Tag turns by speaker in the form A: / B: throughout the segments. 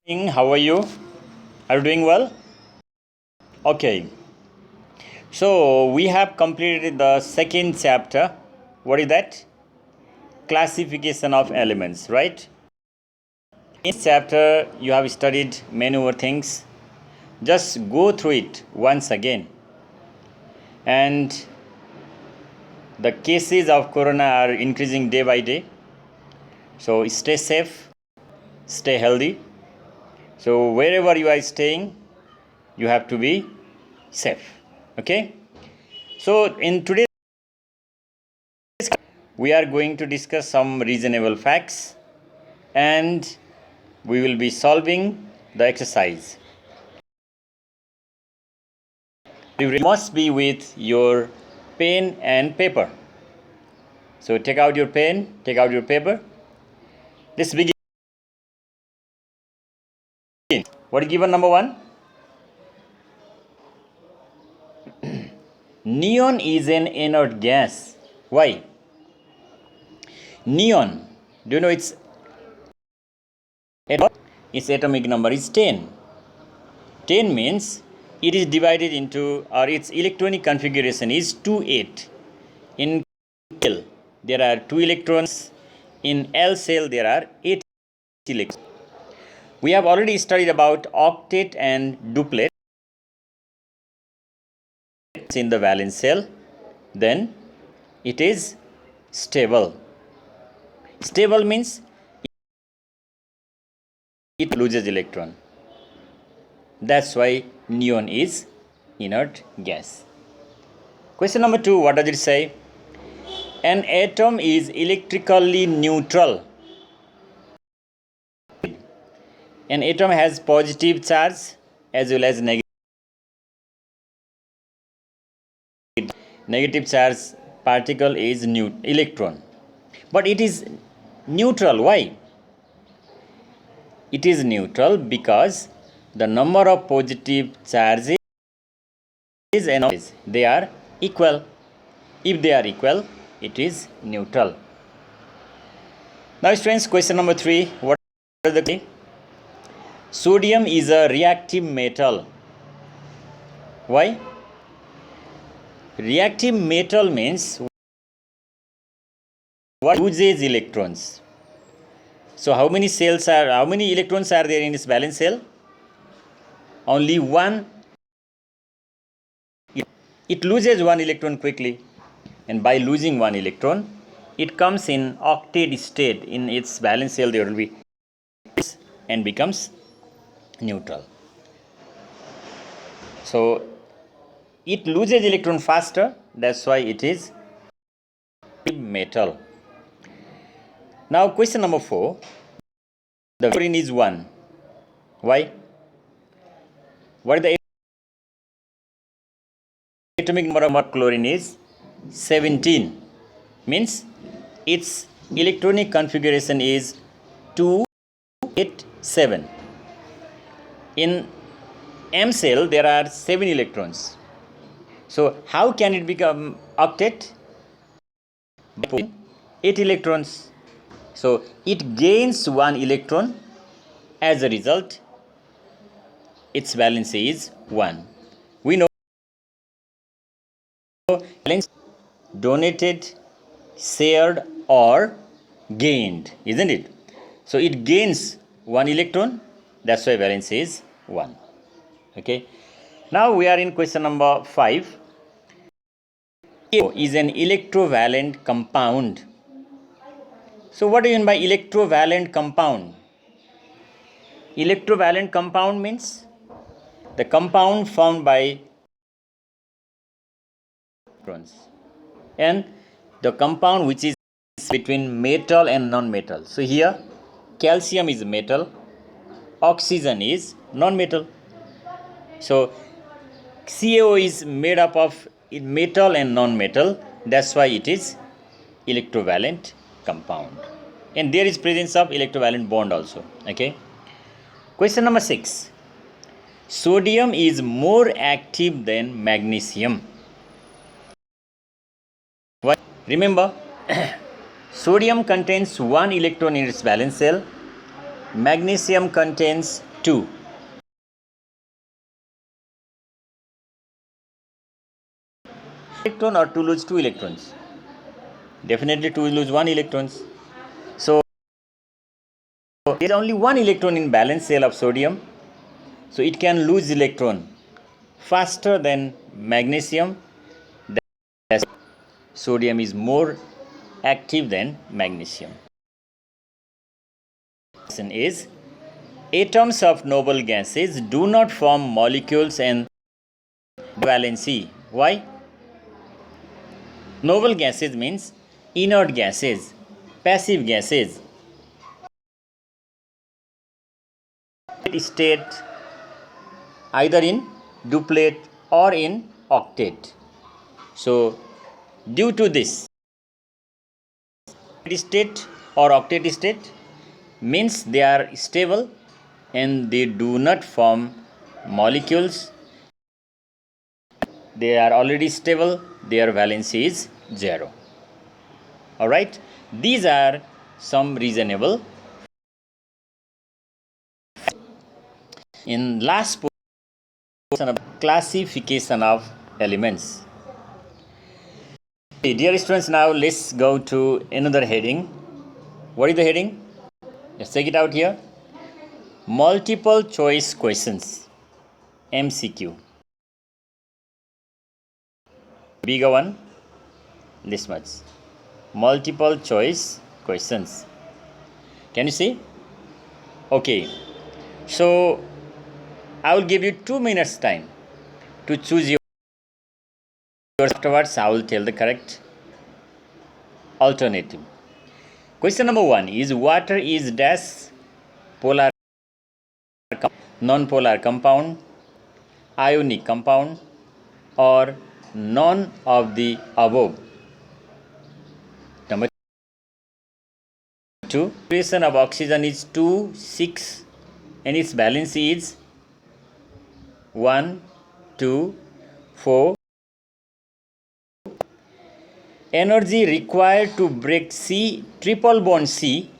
A: How are you? Are you doing well? Okay. So we have completed the second chapter. What is that? Classification of elements, right? In this chapter, you have studied many more things. Just go through it once again. And the cases of corona are increasing day by day. So stay safe, stay healthy. So wherever you are staying, you have to be safe. Okay? So in today's we are going to discuss some reasonable facts and we will be solving the exercise. You must be with your pen and paper. So take out your pen, take out your paper. Let's begin. What is given number 1? Neon is an inert gas. Why? Neon, do you know its atomic number is 10. 10 means it is divided into, or its electronic configuration is 2,8. In L, there are 2 electrons. In L cell, there are 8 electrons. We have already studied about octet and duplet in the valence shell. Then it is stable. Stable means it loses electron. That's why neon is inert gas. Question number 2, what does it say? An atom is electrically neutral. An atom has positive charge as well as negative charge particle is electron. But it is neutral. Why? It is neutral because the number of positive charges and they are equal. If they are equal, it is neutral. Now students, question number 3. What is the sodium is a reactive metal. Why? Reactive metal means what loses electrons. So how many electrons are there in this valence shell? Only one. It loses one electron quickly, and by losing one electron, it comes in octet state. In its valence shell, there will be and becomes neutral. So it loses electron faster. That's why it is metal. Now question number 4. The chlorine is 1. Why? What is the atomic number of chlorine is 17. Means its electronic configuration is 287. In M cell there are 7 electrons. So how can it become octet? 8 electrons. So it gains 1 electron. As a result, its valence is 1. We know valence donated, shared or gained, isn't it? So it gains 1 electron. That's why valence is 1. Okay. Now we are in question number 5. Is an electrovalent compound. So what do you mean by electrovalent compound? Electrovalent compound means the compound formed by electrons, and the compound which is between metal and non-metal. So here calcium is metal, oxygen is non-metal. So CaO is made up of metal and non-metal. That's why it is electrovalent compound, and there is presence of electrovalent bond also. Okay. Question number 6. Sodium is more active than magnesium. Why? Remember, sodium contains 1 electron in its valence shell. Magnesium contains 2. Electron or to lose 2 electrons? Definitely to lose 1 electrons. So there is only 1 electron in valence shell of sodium. So it can lose electron faster than magnesium. Sodium is more active than magnesium. Is atoms of noble gases do not form molecules and valency. Why? Noble gases means inert gases, passive gases. State either in duplet or in octet. So due to this, state or octet state means they are stable and they do not form molecules. They are already stable, their valency is 0. Alright, these are some reasonable. In last portion of classification of elements. Dear students, now let's go to another heading. What is the heading? Let's check it out here. Multiple choice questions. MCQ. Bigger one, this much. Multiple choice questions. Can you see? Okay. So I will give you 2 minutes time to choose your. Afterwards, I will tell the correct alternative. Question number 1 is water is dash polar, non-polar compound, ionic compound, or none of the above. Number 2, concentration of oxygen is 2, 6 and its valency is 1, 2, 4. Energy required to break C triple bond C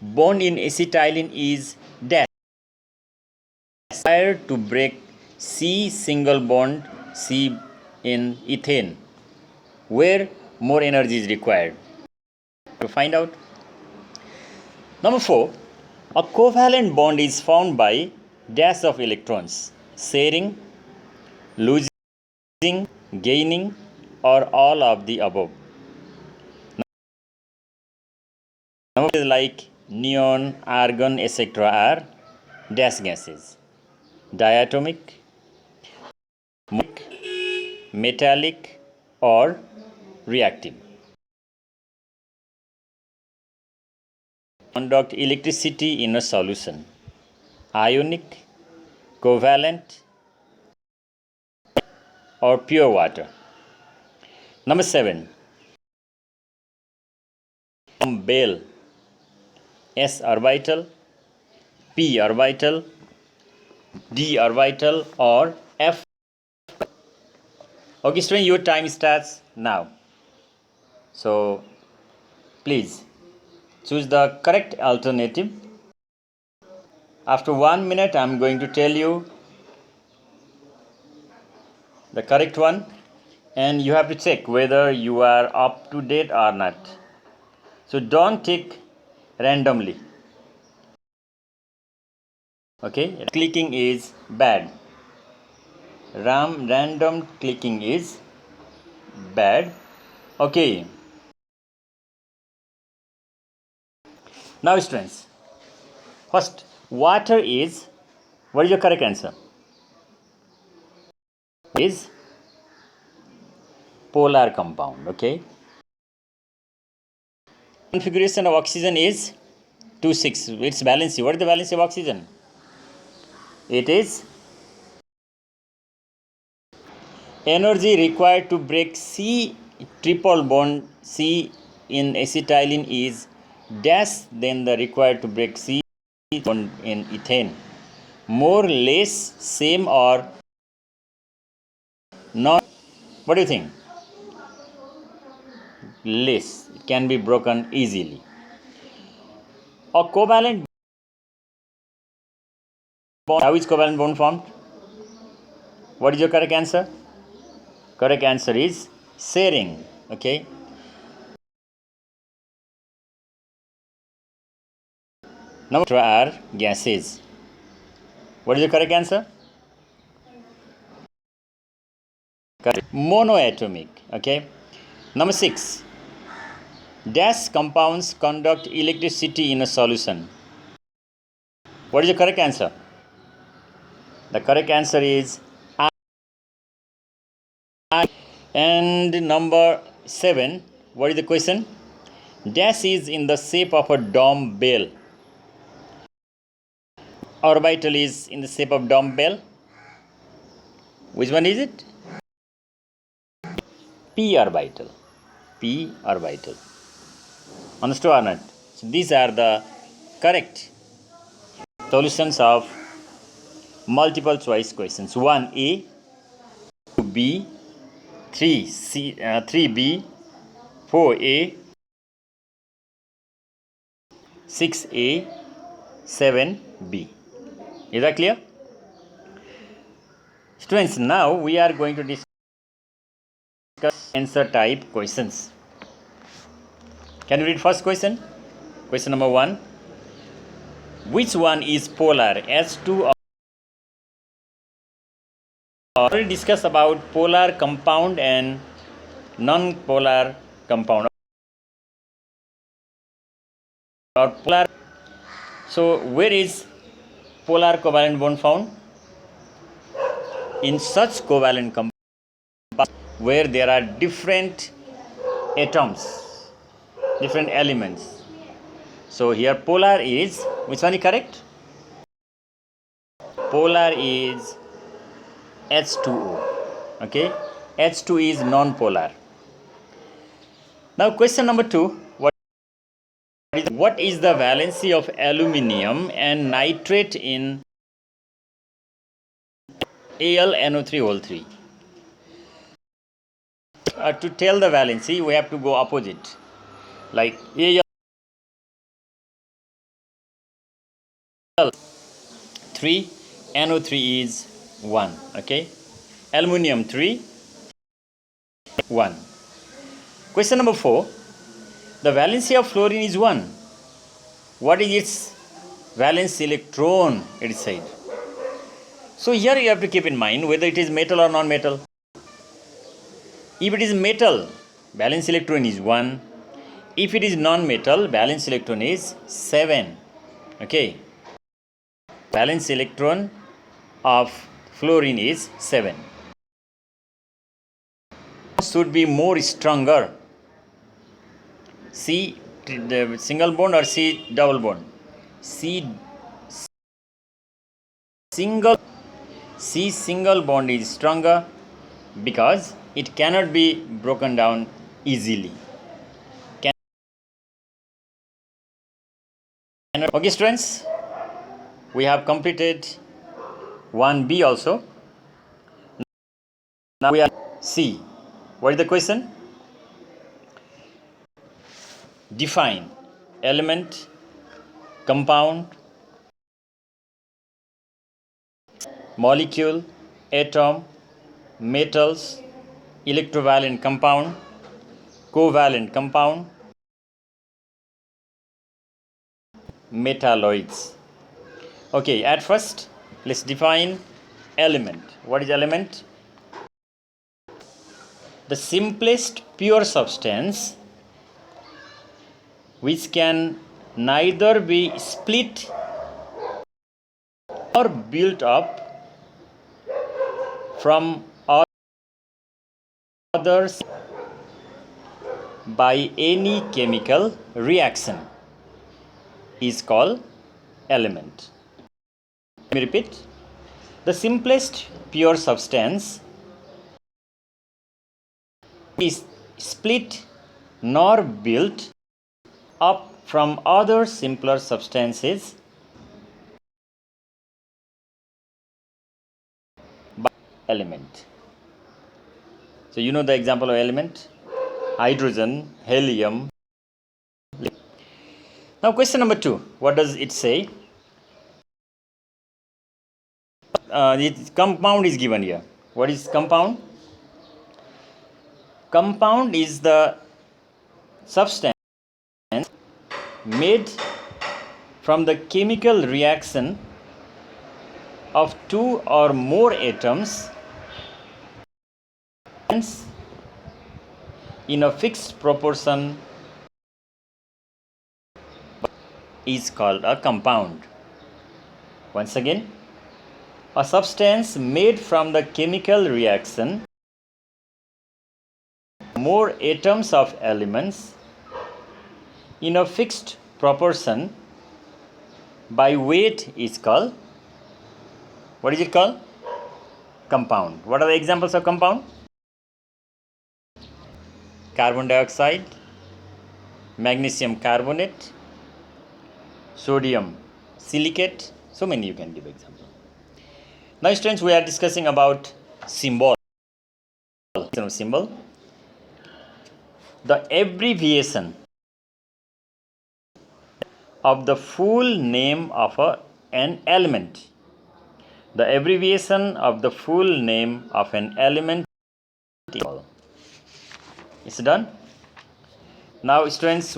A: bond in acetylene is dash. Required to break C single bond C in ethane, where more energy is required. To find out. Number 4, a covalent bond is formed by dash of electrons, sharing, losing, gaining, or all of the above. Numbers like neon, argon, etc. are dash gases. Diatomic, metallic, or reactive. Conduct electricity in a solution. Ionic, covalent, or pure water. Number 7. Bell, S orbital, P orbital, D orbital, or F. Okay, student, your time starts now. So please choose the correct alternative. After 1 minute, I am going to tell you the correct one, and you have to check whether you are up to date or not. So don't tick randomly. Okay, clicking is bad. Random clicking is bad. Okay. Now students, first, water is, what is your correct answer? Is polar compound. Okay. Configuration of oxygen is 2, 6. Its valency. What is the valency of oxygen? It is energy required to break C triple bond C in acetylene is dash than the required to break C bond in ethane. More, less, same, or not? What do you think? Less. It can be broken easily. A covalent bond. How is covalent bond formed? What is your correct answer? Correct answer is sharing. Okay. Number are gases. What is the correct answer? Correct. Monoatomic. Okay. Number 6. Dash compounds conduct electricity in a solution. What is the correct answer? The correct answer is I. And number 7. What is the question? Dash is in the shape of a dumbbell. Orbital is in the shape of dumbbell. Which one is it? P orbital. P orbital. Understood or not? So these are the correct solutions of multiple choice questions. 1A, 2B, 3C, 3B, 4A, 6A, 7B. Is that clear? Students, now we are going to discuss answer type questions. Can you read first question? Question number 1. Which one is polar? H2 or already discussed about polar compound and non-polar compound or polar. So where is polar covalent bond found? In such covalent compound where there are different atoms, different elements. So here polar is, which one is correct? Polar is H2O. Okay, H2 is non-polar. Now question number 2. What is the valency of aluminium and nitrate in AlNO3O3? To tell the valency, we have to go opposite. Like Al3, NO3 is 1. Okay, aluminium 3, 1. Question number 4. The valency of fluorine is 1. What is its valence electron? It is said. So here you have to keep in mind whether it is metal or non-metal. If it is metal, valence electron is 1. If it is non-metal, valence electron is 7. Okay. Valence electron of fluorine is 7. Should be more stronger. C single bond or C double bond? C single bond is stronger because it cannot be broken down easily. Okay students, we have completed 1B also. Now we are C. What is the question? Define element, compound, molecule, atom, metals, electrovalent compound, covalent compound, metalloids. Okay, at first let's define element. What is element? The simplest pure substance which can neither be split or built up from others by any chemical reaction is called element. Let me repeat. The simplest pure substance is split nor built up from other simpler substances by element. So you know the example of element: hydrogen, helium. Now question number 2. What does it say? Compound is given here. What is compound? Compound is the substance made from the chemical reaction of two or more atoms in a fixed proportion is called a compound. Once again, a substance made from the chemical reaction more atoms of elements in a fixed proportion by weight is called, what is it called? Compound. What are the examples of compound? Carbon dioxide, magnesium carbonate, sodium silicate, so many you can give example. Now students, we are discussing about symbol. Symbol. The abbreviation of the full name of an element. The abbreviation of the full name of an element is done. Now students,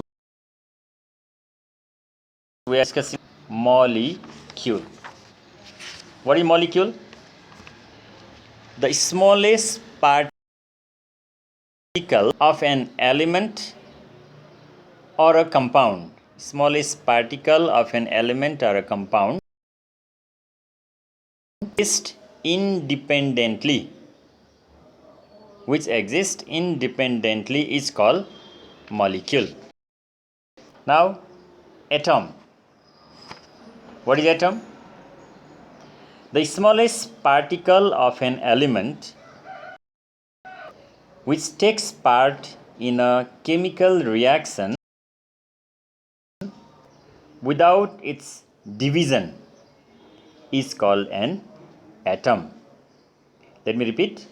A: we are discussing molecule. What is molecule? The smallest particle of an element or a compound. Smallest particle of an element or a compound exists independently, which exists independently is called molecule. Now, atom. What is atom? The smallest particle of an element which takes part in a chemical reaction without its division is called an atom. Let me repeat.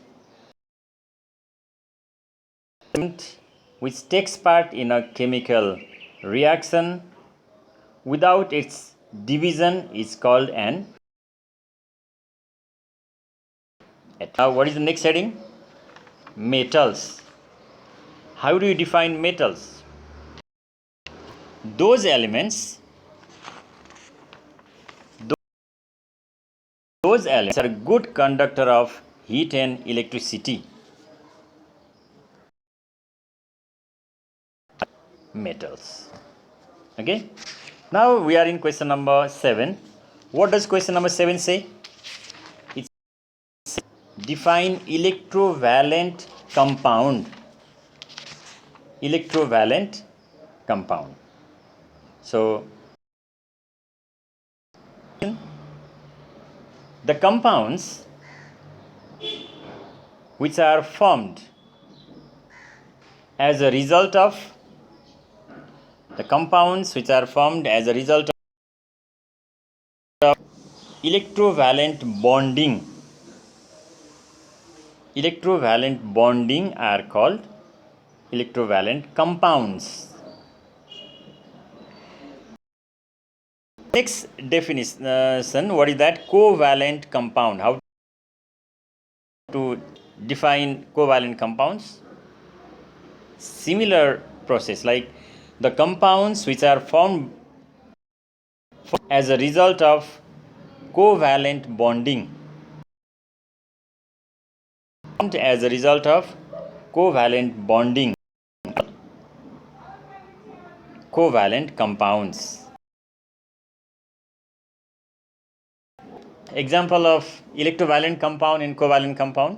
A: Which takes part in a chemical reaction without its division is called an atom. Now, what is the next heading? Metals. How do you define metals? Those elements are a good conductor of heat and electricity. Metals. Okay. Now we are in question number 7. What does question number 7 say? It says define electrovalent compound. Electrovalent compound. So the compounds which are formed as a result of electrovalent bonding are called electrovalent compounds. Next definition, what is that? Covalent compound. How to define covalent compounds? Similar process, like the compounds which are formed as a result of covalent bonding. As a result of covalent bonding, covalent compounds. Example of electrovalent compound and covalent compound.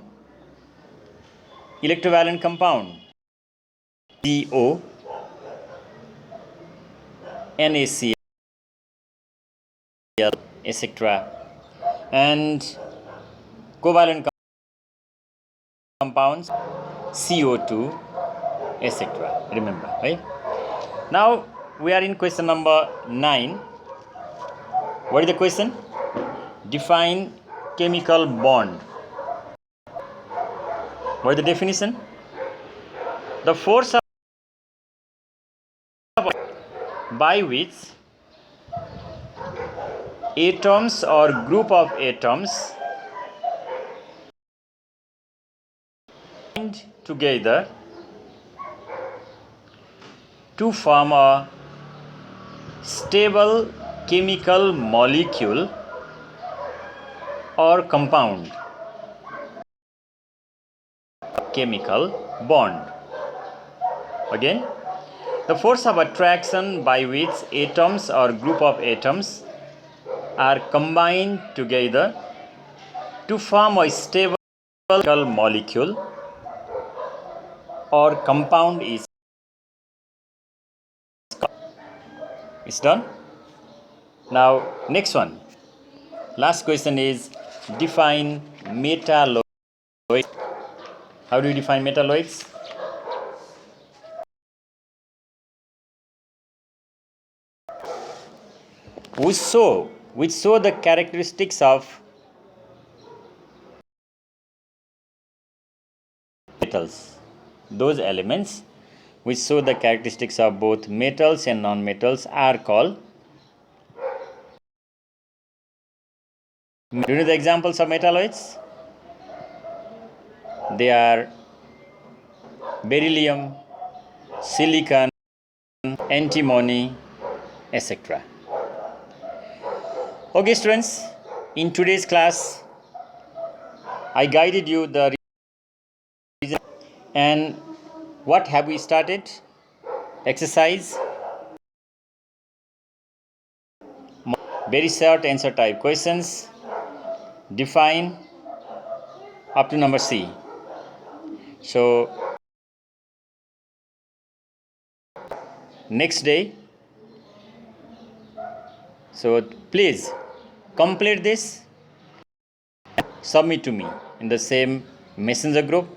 A: Electrovalent compound: CO, NaCl, etc. And covalent compounds: CO2, etc. Remember, right? Now we are in question number 9. What is the question? Define chemical bond. What is the definition? The force by which atoms or group of atoms bind together to form a stable chemical molecule or compound. Chemical bond. Again, the force of attraction by which atoms or group of atoms are combined together to form a stable molecule or compound is done. Now, next one. Last question is define metalloid. How do you define metalloids? Which show the characteristics of metals. Those elements which show the characteristics of both metals and non-metals are called. Do you know the examples of metalloids? They are beryllium, silicon, antimony, etc. Okay, students, in today's class, I guided you the reason. And what have we started? Exercise. Very short answer type questions. Define up to number C. So, next day. So, please complete this. Submit to me in the same messenger group.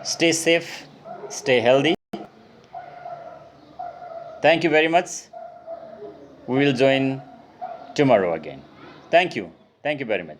A: Stay safe, stay healthy. Thank you very much. We will join tomorrow again. Thank you. Thank you very much.